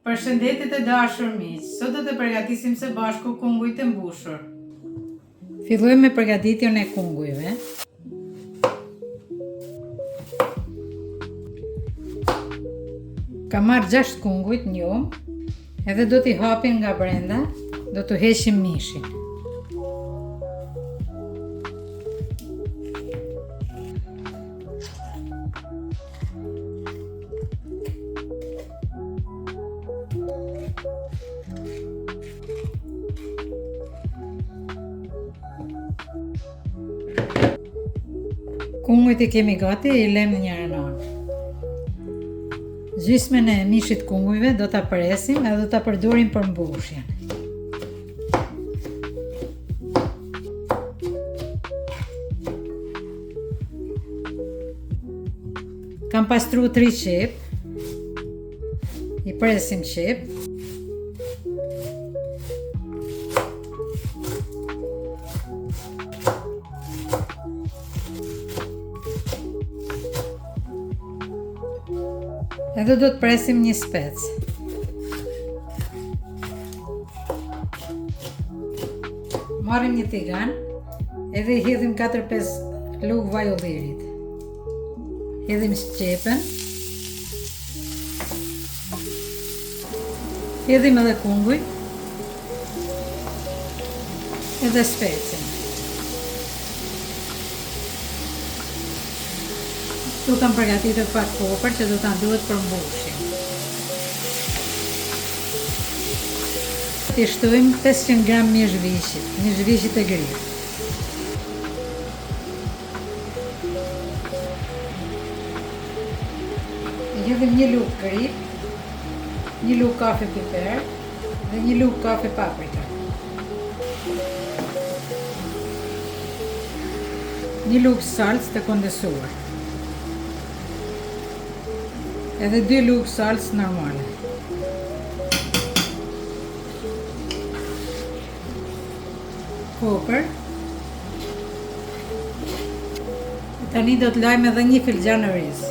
Përshëndetje të dashur miq, sot do të përgatisim së bashku kunguj të mbushur. Fillojmë me përgatitjen e kungujve. Kam marrë 6 kunguj të njum, edhe do t'i hapim nga brenda, do t'u heqim mishin. Kungujt I kemi gati, I lem në njërën anë. Gjysmën e mishit kungujve do ta presim edhe do ta përdorim për mbushjen. Kam pastru 3 qep, I presim qep. Edhe do të presim një spec. Marrim një tigan, edhe I hedhim 4-5 lugë vaj ullirit. Hedhim qepën. Hedhim edhe kunguj. Edhe specin. Këtu kam përgatitur pak kopër që do ta duhet për mbushjen. T'i shtojmë 500 gram mishvishit e grirë. I hedhim 1 lugë grip, 1 lugë kafe piper dhe 1 lugë kafe paprika. 1 lugë salcë të kondensuar. Edhe 2 lugë salcë normale. Kopër. Tani do të lajmë edhe 1 filxhan oriz.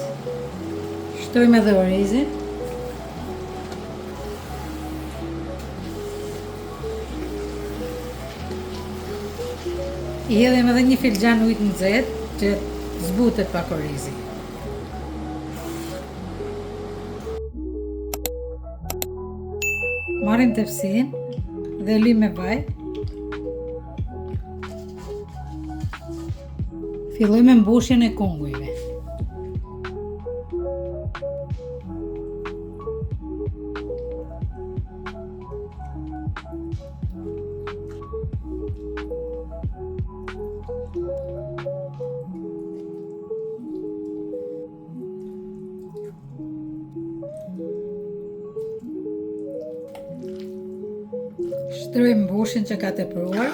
Shtojmë edhe orizin. I hedhim edhe 1 filxhan ujë të nxehtë që zbutet pak orizi. Marrim tepsin dhe lim me vaj. Fillojmë me mbushjen e kungujve. Shtrojmë mbushjen që ka tepruar.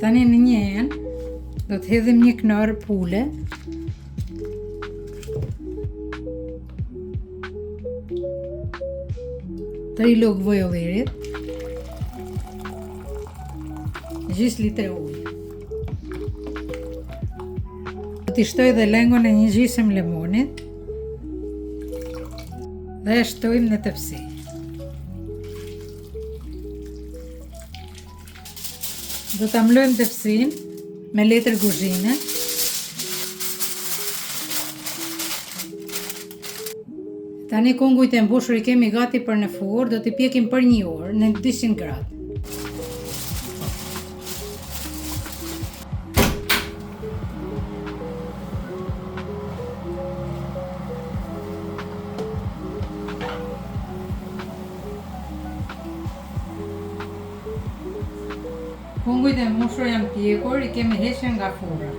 Tani në një enë do të hedhim 1 knorr pule. Tri lugë vaj ullirit. Gjys litër ujë. T'i shtoj dhe lengon e 1 gjysmë limonit dhe e shtojmë në tepsi. Do ta mlojmë tepsin me letër kuzhine. Tani kungujt e mbushur I kemi gati për në furrë, do t'i pjekim për 1 orë në 200 gradë. Kungujt e mbushur janë pjekur, I kemi hequr nga furra.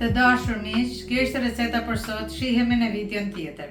Të dashur miq, kjo ishte receta për sot, shihemi në videon tjetër.